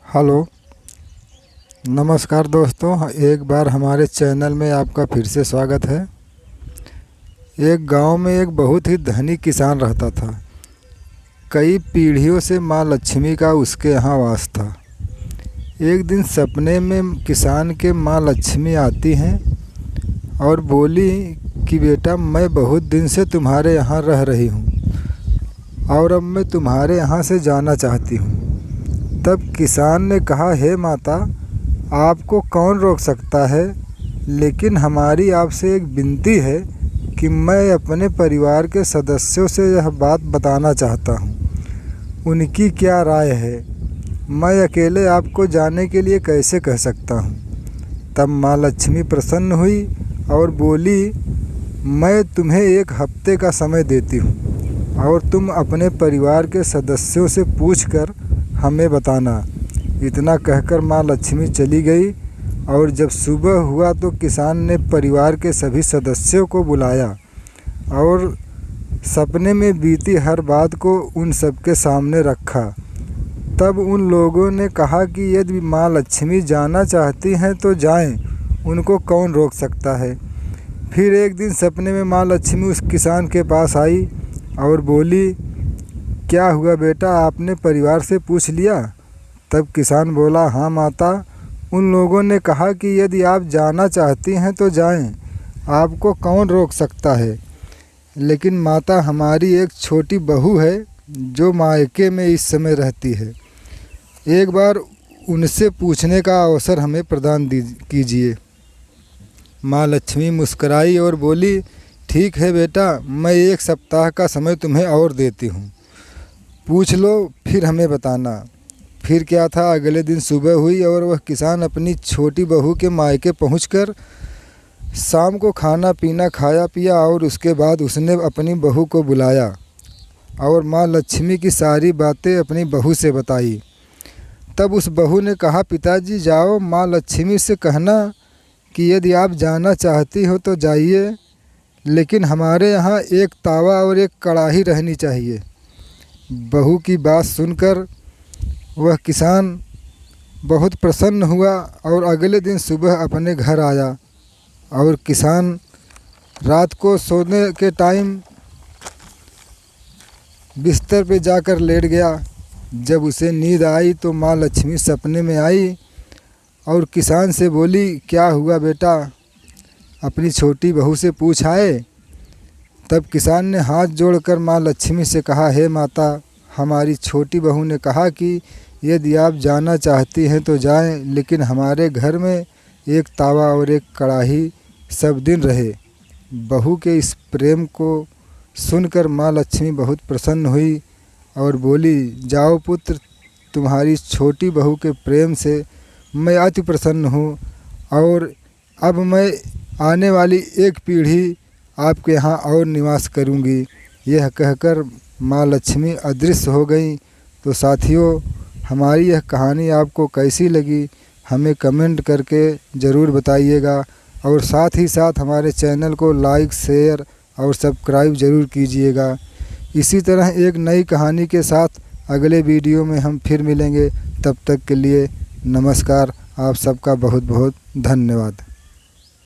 Hello, नमस्कार दोस्तों। एक बार हमारे चैनल में आपका फिर से स्वागत है। एक गांव में एक बहुत ही धनी किसान रहता था। कई पीढ़ियों से माँ लक्ष्मी का उसके यहाँ वास था। एक दिन सपने में किसान के माँ लक्ष्मी आती हैं और बोली कि बेटा, मैं बहुत दिन से तुम्हारे यहाँ रह रही हूँ और अब मैं तुम्हारे यहाँ से जाना चाहती हूँ। तब किसान ने कहा, हे माता, आपको कौन रोक सकता है, लेकिन हमारी आपसे एक विनती है कि मैं अपने परिवार के सदस्यों से यह बात बताना चाहता हूँ। उनकी क्या राय है? मैं अकेले आपको जाने के लिए कैसे कह सकता हूँ? तब माँ लक्ष्मी प्रसन्न हुई और बोली, मैं तुम्हें 1 हफ्ते का समय देती हूँ और तुम अपने परिवार के सदस्यों से पूछकर हमें बताना। इतना कहकर माँ लक्ष्मी चली गई और जब सुबह हुआ तो किसान ने परिवार के सभी सदस्यों को बुलाया और सपने में बीती हर बात को उन सबके सामने रखा। तब उन लोगों ने कहा कि यदि माँ लक्ष्मी जाना चाहती हैं तो जाएं, उनको कौन रोक सकता है। फिर एक दिन सपने में माँ लक्ष्मी उस किसान के पास आई और बोली, क्या हुआ बेटा, आपने परिवार से पूछ लिया? तब किसान बोला, हाँ माता, उन लोगों ने कहा कि यदि आप जाना चाहती हैं तो जाएं, आपको कौन रोक सकता है। लेकिन माता, हमारी एक छोटी बहू है जो मायके में इस समय रहती है। एक बार उनसे पूछने का अवसर हमें प्रदान कीजिए। माँ लक्ष्मी मुस्कुराई और बोली, ठीक है बेटा, मैं 1 सप्ताह का समय तुम्हें और देती हूँ। पूछ लो, फिर हमें बताना। फिर क्या था, अगले दिन सुबह हुई और वह किसान अपनी छोटी बहू के मायके पहुंचकर शाम को खाना पीना खाया पिया और उसके बाद उसने अपनी बहू को बुलाया और माँ लक्ष्मी की सारी बातें अपनी बहू से बताई। तब उस बहू ने कहा, पिताजी जाओ, माँ लक्ष्मी से कहना कि यदि आप जाना चाहती हो तो जाइए, लेकिन हमारे यहाँ एक तावा और एक कढ़ाई रहनी चाहिए। बहू की बात सुनकर वह किसान बहुत प्रसन्न हुआ और अगले दिन सुबह अपने घर आया और किसान रात को सोने के टाइम बिस्तर पे जाकर लेट गया। जब उसे नींद आई तो माँ लक्ष्मी सपने में आई और किसान से बोली, क्या हुआ बेटा, अपनी छोटी बहू से पूछ आए? तब किसान ने हाथ जोड़कर माँ लक्ष्मी से कहा, हे माता, हमारी छोटी बहू ने कहा कि यदि आप जाना चाहती हैं तो जाएं, लेकिन हमारे घर में एक तावा और एक कढ़ाई सब दिन रहे। बहू के इस प्रेम को सुनकर माँ लक्ष्मी बहुत प्रसन्न हुई और बोली, जाओ पुत्र, तुम्हारी छोटी बहू के प्रेम से मैं अति प्रसन्न हूँ और अब मैं आने वाली 1 पीढ़ी आपके यहाँ और निवास करूँगी। यह कहकर माँ लक्ष्मी अदृश्य हो गई। तो साथियों, हमारी यह कहानी आपको कैसी लगी हमें कमेंट करके ज़रूर बताइएगा और साथ ही साथ हमारे चैनल को लाइक, शेयर और सब्सक्राइब ज़रूर कीजिएगा। इसी तरह एक नई कहानी के साथ अगले वीडियो में हम फिर मिलेंगे। तब तक के लिए नमस्कार। आप सबका बहुत बहुत धन्यवाद।